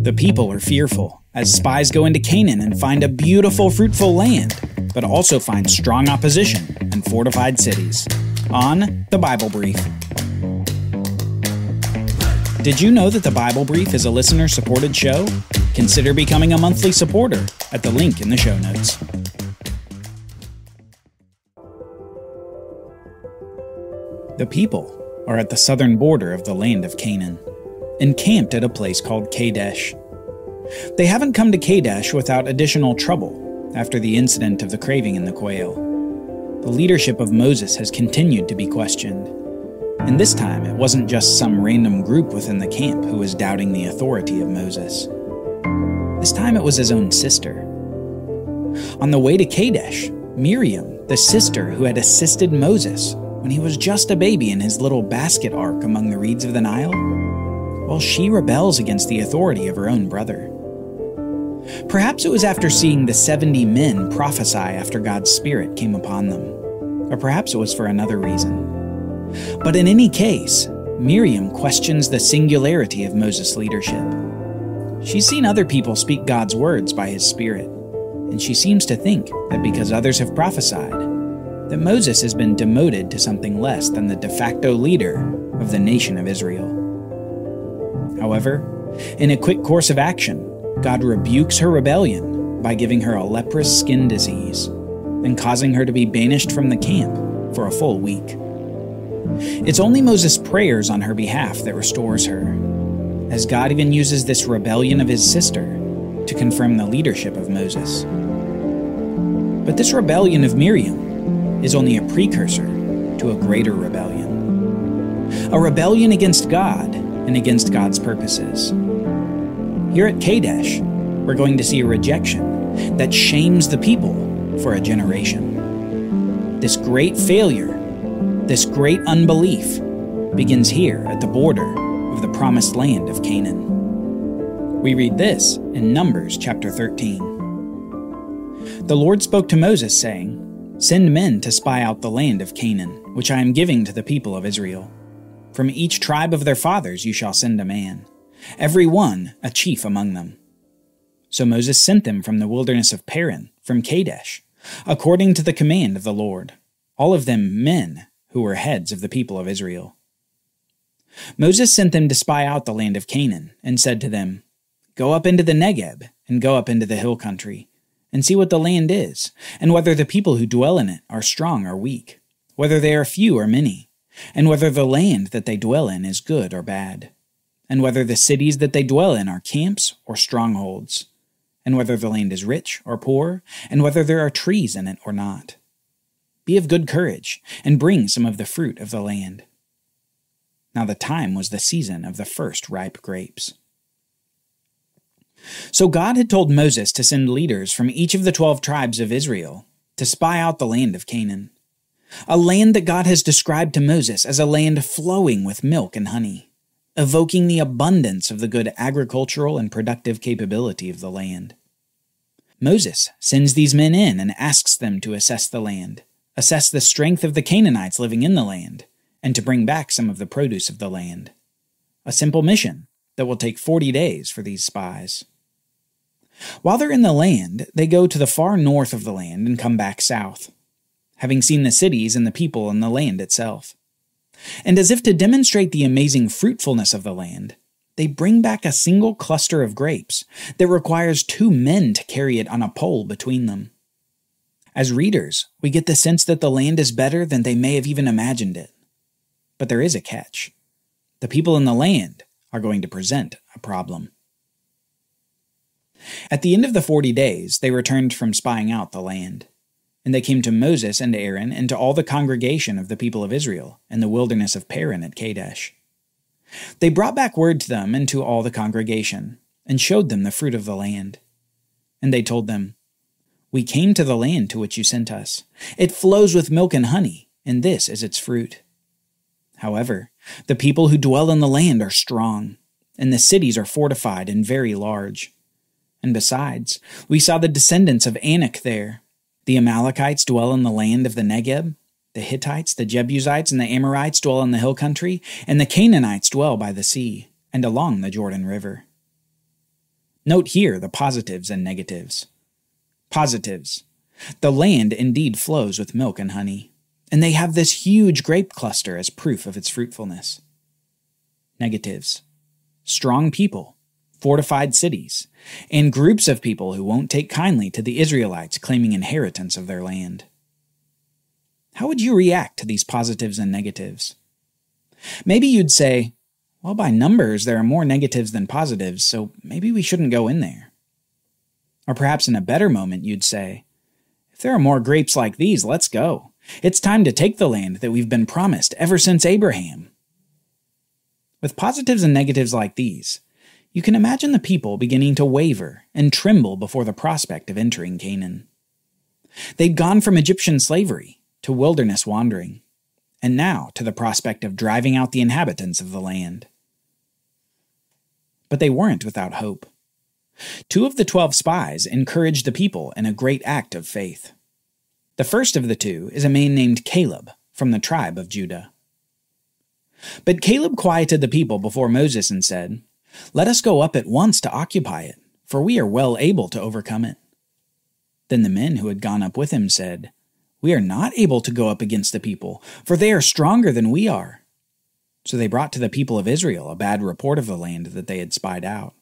The people are fearful as spies go into Canaan and find a beautiful, fruitful land, but also find strong opposition and fortified cities. On The Bible Brief. Did you know that The Bible Brief is a listener-supported show? Consider becoming a monthly supporter at the link in the show notes. The people are at the southern border of the land of Canaan, encamped at a place called Kadesh. They haven't come to Kadesh without additional trouble after the incident of the craving in the quail. The leadership of Moses has continued to be questioned, and this time it wasn't just some random group within the camp who was doubting the authority of Moses. This time it was his own sister. On the way to Kadesh, Miriam, the sister who had assisted Moses when he was just a baby in his little basket ark among the reeds of the Nile, well, she rebels against the authority of her own brother. Perhaps it was after seeing the 70 men prophesy after God's Spirit came upon them, or perhaps it was for another reason. But in any case, Miriam questions the singularity of Moses' leadership. She's seen other people speak God's words by his Spirit, and she seems to think that because others have prophesied, that Moses has been demoted to something less than the de facto leader of the nation of Israel. However, in a quick course of action, God rebukes her rebellion by giving her a leprous skin disease and causing her to be banished from the camp for a full week. It's only Moses' prayers on her behalf that restores her, as God even uses this rebellion of his sister to confirm the leadership of Moses. But this rebellion of Miriam is only a precursor to a greater rebellion. A rebellion against God and against God's purposes. Here at Kadesh, we're going to see a rejection that shames the people for a generation. This great failure, this great unbelief, begins here at the border of the Promised Land of Canaan. We read this in Numbers chapter 13. The Lord spoke to Moses, saying, "Send men to spy out the land of Canaan, which I am giving to the people of Israel. From each tribe of their fathers you shall send a man, every one a chief among them." So Moses sent them from the wilderness of Paran, from Kadesh, according to the command of the Lord, all of them men who were heads of the people of Israel. Moses sent them to spy out the land of Canaan, and said to them, "Go up into the Negeb, and go up into the hill country, and see what the land is, and whether the people who dwell in it are strong or weak, whether they are few or many, and whether the land that they dwell in is good or bad, and whether the cities that they dwell in are camps or strongholds, and whether the land is rich or poor, and whether there are trees in it or not. Be of good courage, and bring some of the fruit of the land." Now the time was the season of the first ripe grapes. So God had told Moses to send leaders from each of the 12 tribes of Israel to spy out the land of Canaan, a land that God has described to Moses as a land flowing with milk and honey, evoking the abundance of the good agricultural and productive capability of the land. Moses sends these men in and asks them to assess the land, assess the strength of the Canaanites living in the land, and to bring back some of the produce of the land. A simple mission that will take 40 days for these spies. While they're in the land, they go to the far north of the land and come back south, having seen the cities and the people and the land itself. And as if to demonstrate the amazing fruitfulness of the land, they bring back a single cluster of grapes that requires 2 men to carry it on a pole between them. As readers, we get the sense that the land is better than they may have even imagined it. But there is a catch. The people in the land are going to present a problem. At the end of the 40 days, they returned from spying out the land. And they came to Moses and Aaron and to all the congregation of the people of Israel in the wilderness of Paran at Kadesh. They brought back word to them and to all the congregation, and showed them the fruit of the land. And they told them, "We came to the land to which you sent us. It flows with milk and honey, and this is its fruit. However, the people who dwell in the land are strong, and the cities are fortified and very large. And besides, we saw the descendants of Anak there. The Amalekites dwell in the land of the Negeb, the Hittites, the Jebusites, and the Amorites dwell in the hill country, and the Canaanites dwell by the sea, and along the Jordan River." Note here the positives and negatives. Positives. The land indeed flows with milk and honey, and they have this huge grape cluster as proof of its fruitfulness. Negatives. Strong people, fortified cities, and groups of people who won't take kindly to the Israelites claiming inheritance of their land. How would you react to these positives and negatives? Maybe you'd say, well, by numbers there are more negatives than positives, so maybe we shouldn't go in there. Or perhaps in a better moment you'd say, if there are more grapes like these, let's go. It's time to take the land that we've been promised ever since Abraham. With positives and negatives like these, you can imagine the people beginning to waver and tremble before the prospect of entering Canaan. They'd gone from Egyptian slavery to wilderness wandering, and now to the prospect of driving out the inhabitants of the land. But they weren't without hope. 2 of the 12 spies encouraged the people in a great act of faith. The first of the 2 is a man named Caleb from the tribe of Judah. But Caleb quieted the people before Moses and said, "Let us go up at once to occupy it, for we are well able to overcome it." Then the men who had gone up with him said, "We are not able to go up against the people, for they are stronger than we are." So they brought to the people of Israel a bad report of the land that they had spied out,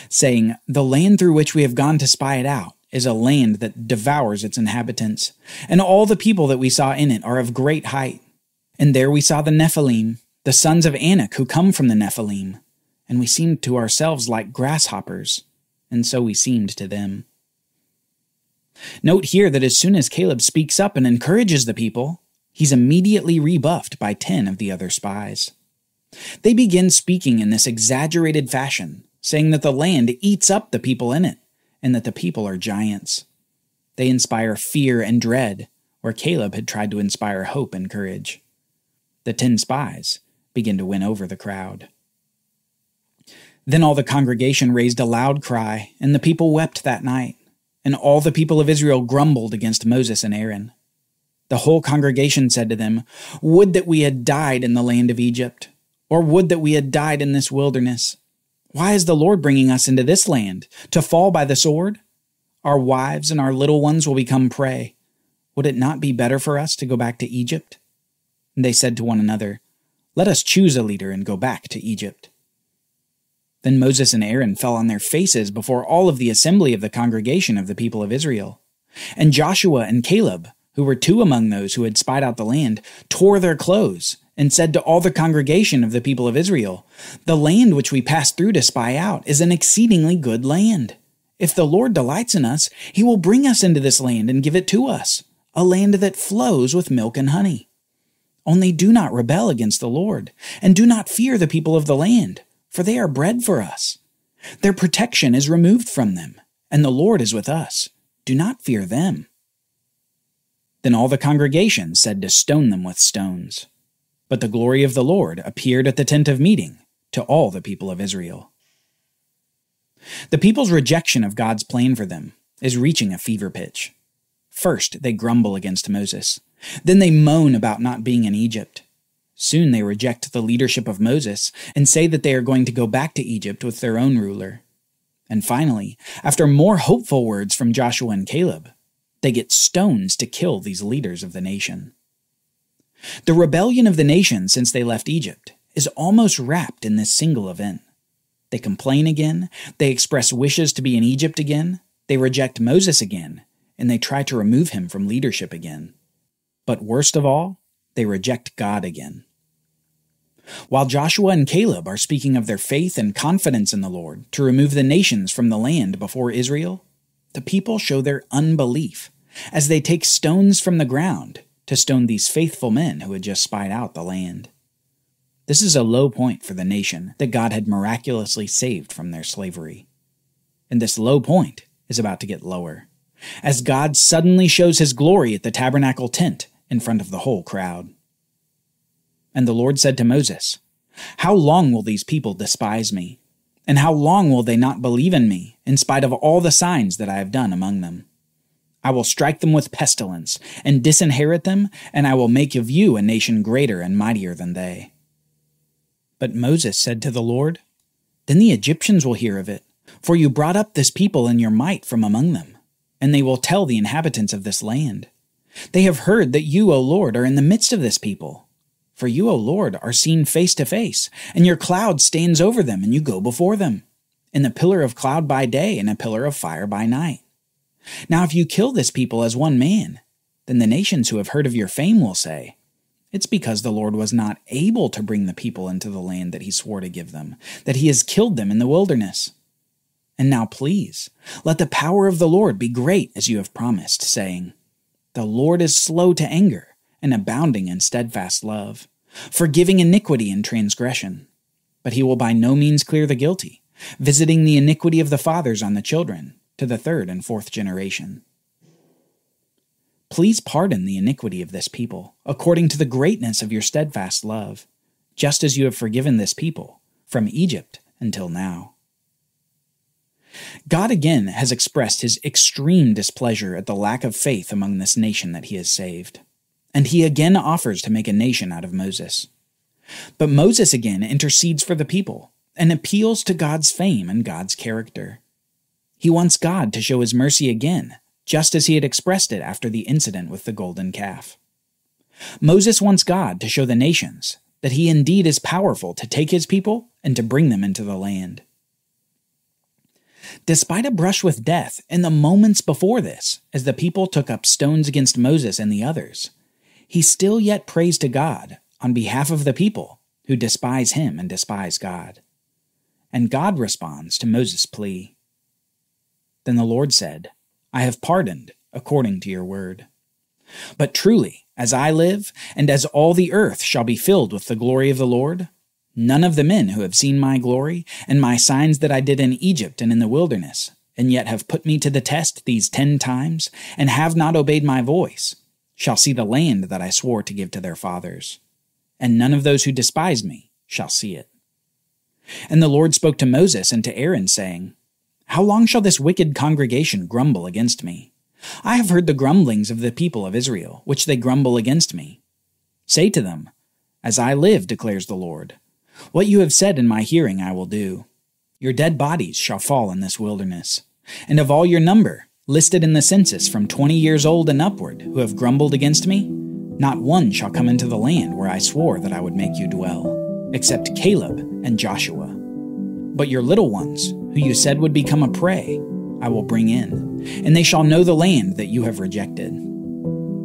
saying, "The land through which we have gone to spy it out is a land that devours its inhabitants, and all the people that we saw in it are of great height. And there we saw the Nephilim, the sons of Anak who come from the Nephilim, and we seemed to ourselves like grasshoppers, and so we seemed to them." Note here that as soon as Caleb speaks up and encourages the people, he's immediately rebuffed by 10 of the other spies. They begin speaking in this exaggerated fashion, saying that the land eats up the people in it, and that the people are giants. They inspire fear and dread, where Caleb had tried to inspire hope and courage. The 10 spies begin to win over the crowd. Then all the congregation raised a loud cry, and the people wept that night, and all the people of Israel grumbled against Moses and Aaron. The whole congregation said to them, "Would that we had died in the land of Egypt, or would that we had died in this wilderness. Why is the Lord bringing us into this land, to fall by the sword? Our wives and our little ones will become prey. Would it not be better for us to go back to Egypt?" And they said to one another, "Let us choose a leader and go back to Egypt." Then Moses and Aaron fell on their faces before all of the assembly of the congregation of the people of Israel. And Joshua and Caleb, who were 2 among those who had spied out the land, tore their clothes and said to all the congregation of the people of Israel, "The land which we passed through to spy out is an exceedingly good land. If the Lord delights in us, he will bring us into this land and give it to us, a land that flows with milk and honey. Only do not rebel against the Lord, and do not fear the people of the land, for they are bread for us. Their protection is removed from them, and the Lord is with us. Do not fear them." Then all the congregation said to stone them with stones. But the glory of the Lord appeared at the tent of meeting to all the people of Israel. The people's rejection of God's plan for them is reaching a fever pitch. First, they grumble against Moses. Then they moan about not being in Egypt. Soon they reject the leadership of Moses and say that they are going to go back to Egypt with their own ruler. And finally, after more hopeful words from Joshua and Caleb, they get stones to kill these leaders of the nation. The rebellion of the nation since they left Egypt is almost wrapped in this single event. They complain again, they express wishes to be in Egypt again, they reject Moses again, and they try to remove him from leadership again. But worst of all, they reject God again. While Joshua and Caleb are speaking of their faith and confidence in the Lord to remove the nations from the land before Israel, the people show their unbelief as they take stones from the ground to stone these faithful men who had just spied out the land. This is a low point for the nation that God had miraculously saved from their slavery. And this low point is about to get lower, as God suddenly shows his glory at the tabernacle tent in front of the whole crowd. And the Lord said to Moses, "How long will these people despise me? And how long will they not believe in me, in spite of all the signs that I have done among them? I will strike them with pestilence, and disinherit them, and I will make of you a nation greater and mightier than they." But Moses said to the Lord, "Then the Egyptians will hear of it, For you brought up this people in your might from among them, and they will tell the inhabitants of this land. They have heard that you, O Lord, are in the midst of this people. For you, O Lord, are seen face to face, and your cloud stands over them, and you go before them, in a pillar of cloud by day and a pillar of fire by night. Now if you kill this people as one man, then the nations who have heard of your fame will say, it's because the Lord was not able to bring the people into the land that he swore to give them, that he has killed them in the wilderness. And now please, let the power of the Lord be great as you have promised, saying, the Lord is slow to anger and abounding in steadfast love, forgiving iniquity and transgression. But he will by no means clear the guilty, visiting the iniquity of the fathers on the children, to the third and fourth generation. Please pardon the iniquity of this people, according to the greatness of your steadfast love, just as you have forgiven this people, from Egypt until now. God again has expressed his extreme displeasure at the lack of faith among this nation that he has saved, and he again offers to make a nation out of Moses. But Moses again intercedes for the people and appeals to God's fame and God's character. He wants God to show his mercy again, just as he had expressed it after the incident with the golden calf. Moses wants God to show the nations that he indeed is powerful to take his people and to bring them into the land. Despite a brush with death in the moments before this, as the people took up stones against Moses and the others, he still yet prays to God on behalf of the people who despise him and despise God. And God responds to Moses' plea. Then the Lord said, I have pardoned according to your word. But truly, as I live, and as all the earth shall be filled with the glory of the Lord, none of the men who have seen my glory and my signs that I did in Egypt and in the wilderness, and yet have put me to the test these 10 times, and have not obeyed my voice, shall see the land that I swore to give to their fathers. And none of those who despise me shall see it. And the Lord spoke to Moses and to Aaron, saying, How long shall this wicked congregation grumble against me? I have heard the grumblings of the people of Israel, which they grumble against me. Say to them, As I live, declares the Lord, what you have said in my hearing I will do. Your dead bodies shall fall in this wilderness, and of all your number, listed in the census from 20 years old and upward, who have grumbled against me, not one shall come into the land where I swore that I would make you dwell, except Caleb and Joshua. But your little ones, who you said would become a prey, I will bring in, and they shall know the land that you have rejected.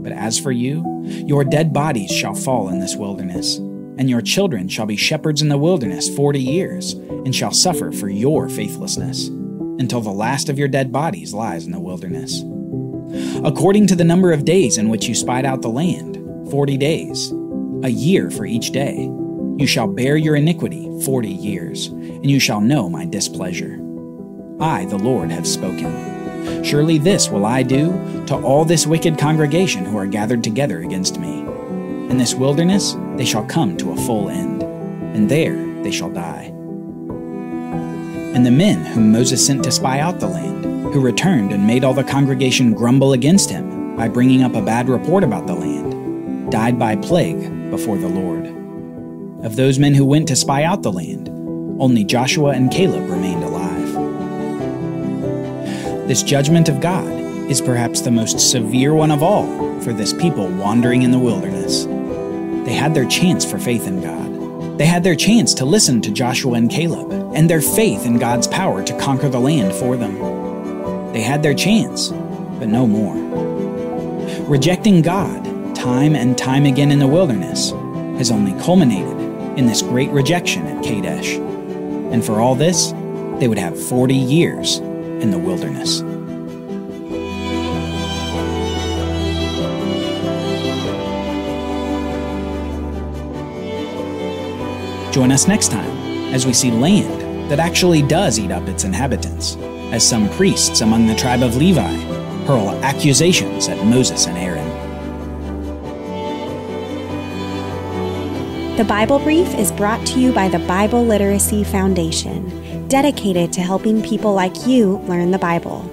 But as for you, your dead bodies shall fall in this wilderness, and your children shall be shepherds in the wilderness 40 years, and shall suffer for your faithlessness, until the last of your dead bodies lies in the wilderness. According to the number of days in which you spied out the land, 40 days, a year for each day, you shall bear your iniquity 40 years, and you shall know my displeasure. I, the Lord, have spoken. Surely this will I do to all this wicked congregation who are gathered together against me. In this wilderness they shall come to a full end, and there they shall die. And the men whom Moses sent to spy out the land, who returned and made all the congregation grumble against him by bringing up a bad report about the land, died by plague before the Lord. Of those men who went to spy out the land, only Joshua and Caleb remained alive. This judgment of God is perhaps the most severe one of all for this people wandering in the wilderness. They had their chance for faith in God. They had their chance to listen to Joshua and Caleb, and their faith in God's power to conquer the land for them. They had their chance, but no more. Rejecting God time and time again in the wilderness has only culminated in this great rejection at Kadesh. And for all this, they would have 40 years in the wilderness. Join us next time as we see land that actually does eat up its inhabitants, as some priests among the tribe of Levi hurl accusations at Moses and Aaron. The Bible Brief is brought to you by the Bible Literacy Foundation, dedicated to helping people like you learn the Bible.